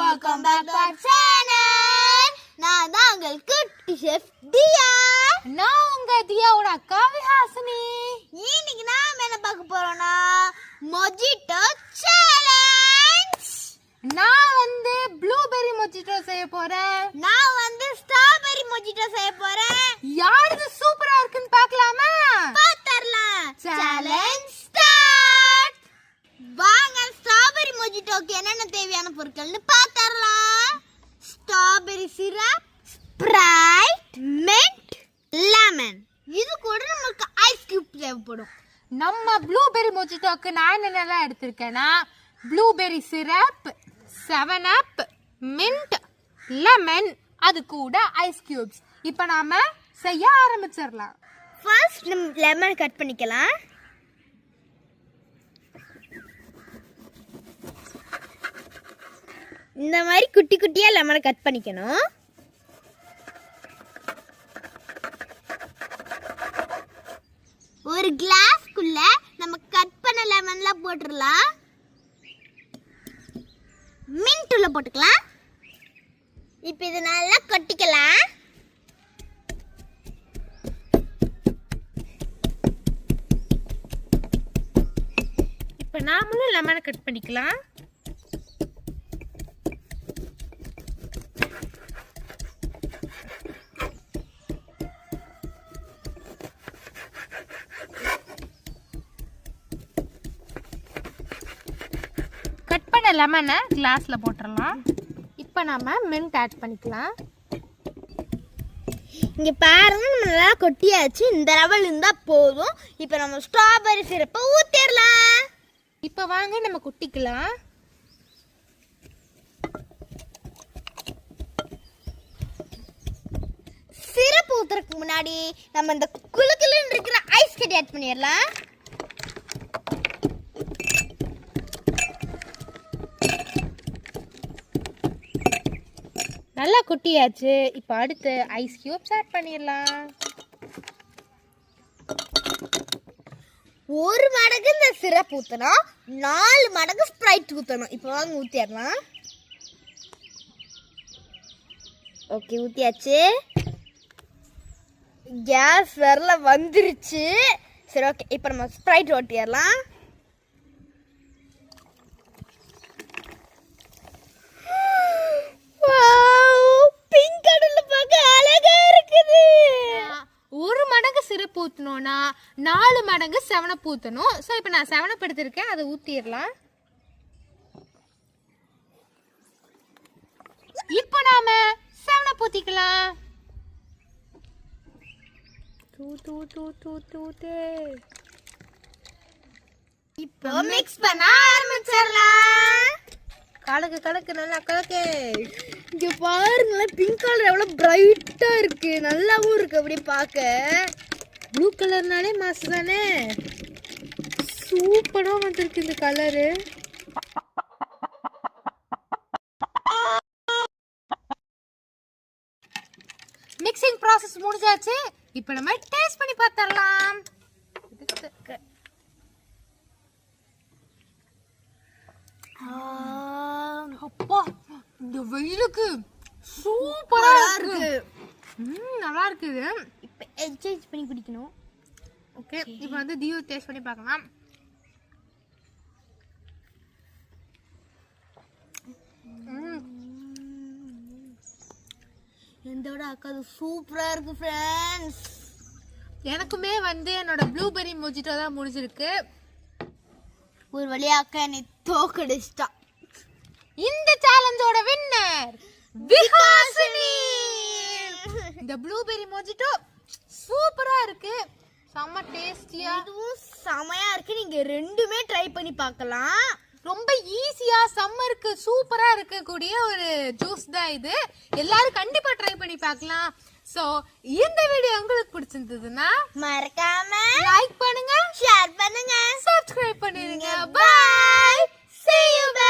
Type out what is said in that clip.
welcome back to our channel. நான் தான் உங்கள் குட்டி ஷெஃப் தியா. நான் உங்க தியாவோட அக்கா விஹாசினி. இன்னைக்கு நாம என்ன பார்க்க போறோம்னா மொஜிட்டோ சேலஞ்ச். நான் வந்து ப்ளூபெர்ரி மொஜிட்டோ செய்ய போறேன். நான் வந்து ஸ்ட்ராபெர்ரி மொஜிட்டோ செய்ய போறேன். யாருது சூப்பரா இருக்குன்னு பார்க்கலாமா? பாத்தறலாம். Challenge start. வாங்க ஸ்ட்ராபெர்ரி மொஜிட்டோக்கு என்னென்ன தேவையான பொருட்கள்னு பாத்தறலாம். Strawberry syrup, Sprite, mint, lemon. இது கூட நமக்கு ஐஸ் கியூப் தேவைப்படும். நம்ம ப்ளூபெர்ரி மொஜிட்டோக்கு நான் என்னென்னலாம் எடுத்திருக்கேன்னா ப்ளூபெர்ரி சிரப், 7 அப், மின்ட், லெமன், அது கூட ஐஸ் கியூப்ஸ். இப்போ நாம செய்ய ஆரம்பிச்சிடலாம். ஃபர்ஸ்ட் நம்ம லெமன் கட் பண்ணிக்கலாம். இந்த மாதிரி குட்டி குட்டியா லெமனை கட் பண்ணிக்கணும். ஒரு கிளாஸ்க்குள்ள நம்ம கட் பண்ண லெமன்லாம் போட்டுடலாம். மின்ட் உள்ள போட்டுக்கலாம். இப்போ இது நல்லா கொட்டிக்கலாம். இப்போ நாமளும் லெமனை கட் பண்ணிக்கலாம். கட் பண்ண லெமனை கிளாஸ்ல போட்டுடலாம். இப்போ நாம மின்ட் ஆட் பண்ணிக்கலாம். இங்க பாருங்க, நம்ம நல்லா கொட்டியாச்சு. இந்த லெவல் இருந்தா போதும். இப்போ நம்ம ஸ்ட்ராபெர்ரி சிரப்பை ஊத்திடலாம். இப்போ வாங்க நம்ம குட்டிக்கலாம். சிரப் ஊத்துறதுக்கு முன்னாடி நம்ம இந்த குளுக்குலுன்னு இருக்கிற ஐஸ் கட்டி ஆட் பண்ணிடலாம். நல்லா குட்டியாச்சு. இப்போ அடுத்து ஐஸ் கியூப்ஸ் ஆட் பண்ணிடலாம். ஒரு மடங்கு இந்த சிரப் ஊற்றணும், 4 மடங்கு ஸ்ப்ரைட் ஊற்றணும். இப்போ வாங்க ஊற்றிடலாம். ஓகே, ஊற்றியாச்சு. கேஸ் வரல வந்துருச்சு. சரி, ஓகே. இப்போ நம்ம ஸ்ப்ரைட் ஊற்றிடலாம். பிங்க் கலர்ல பார்க்க அழகா இருக்குது. ஒரு மடங்கு சிரப் ஊற்றணும்னா 4 மடங்கு 7 அப் ஊற்றணும். ஸோ இப்போ நான் 7 அப் எடுத்திருக்கேன், அதை ஊற்றிடலாம். இப்போ நாம 7 அப் ஊற்றிக்கலாம். இப்போ மிக்ஸ் பண்ண ஆரம்பிச்சிடலாம். கலக்கு நல்லா கலக்கு. இங்க பாருங்களேன், பிங்க் கலர் எவ்வளவு பிரைட்டா இருக்கு. நல்லாவும் இருக்கு அப்படியே பார்க்க. ப்ளூ கலர்னாலே மாசு தானே. சூப்பரா வந்திருக்கு இந்த கலரு. மிக்சிங் ப்ராசஸ் முடிஞ்சாச்சு. இப்போ நம்ம டேஸ்ட் பண்ணி பார்த்தரலாம். அப்பா, இந்த வெயிலுக்கு சூப்பரா இருக்கு. நல்லா இருக்குது. இப்போ எக்ஸ்சேஞ்ச் பண்ணி குடிக்கணும். ஓகே, இப்போ வந்து தியோ டேஸ்ட் பண்ணி பார்க்கலாம். எந்தோட அக்கா சூப்பரா இருக்கு ஃப்ரெண்ட்ஸ். எனக்குமே வந்து என்னோட ப்ளூபெர்ரி மொஜிட்டோ தான் முடிஞ்சிருக்கு. ஒரு வழியா அக்கா என்னை தோக்கடிச்சிட்டா. இந்த சேலஞ்சோட வின்னர் விஹாசினி. இந்த ப்ளூபெர்ரி மொஜிட்டோ சூப்பரா இருக்கு, செம்ம டேஸ்டியா. இதுவும் செமையா இருக்கு. நீங்க ரெண்டுமே ட்ரை பண்ணி பார்க்கலாம். ரொம்ப ஈஸியா சம்மருக்கு சூப்பரா இருக்கக்கூடிய ஒரு ஜூஸ் தான் இது. எல்லாரும் கண்டிப்பா ட்ரை பண்ணி பார்க்கலாம். சோ இந்த வீடியோ உங்களுக்கு பிடிச்சிருந்ததுன்னா மறக்காம லைக் பண்ணுங்க, ஷேர் பண்ணுங்க, சப்ஸ்கிரைப் பண்ணிருங்க. பை. See you back.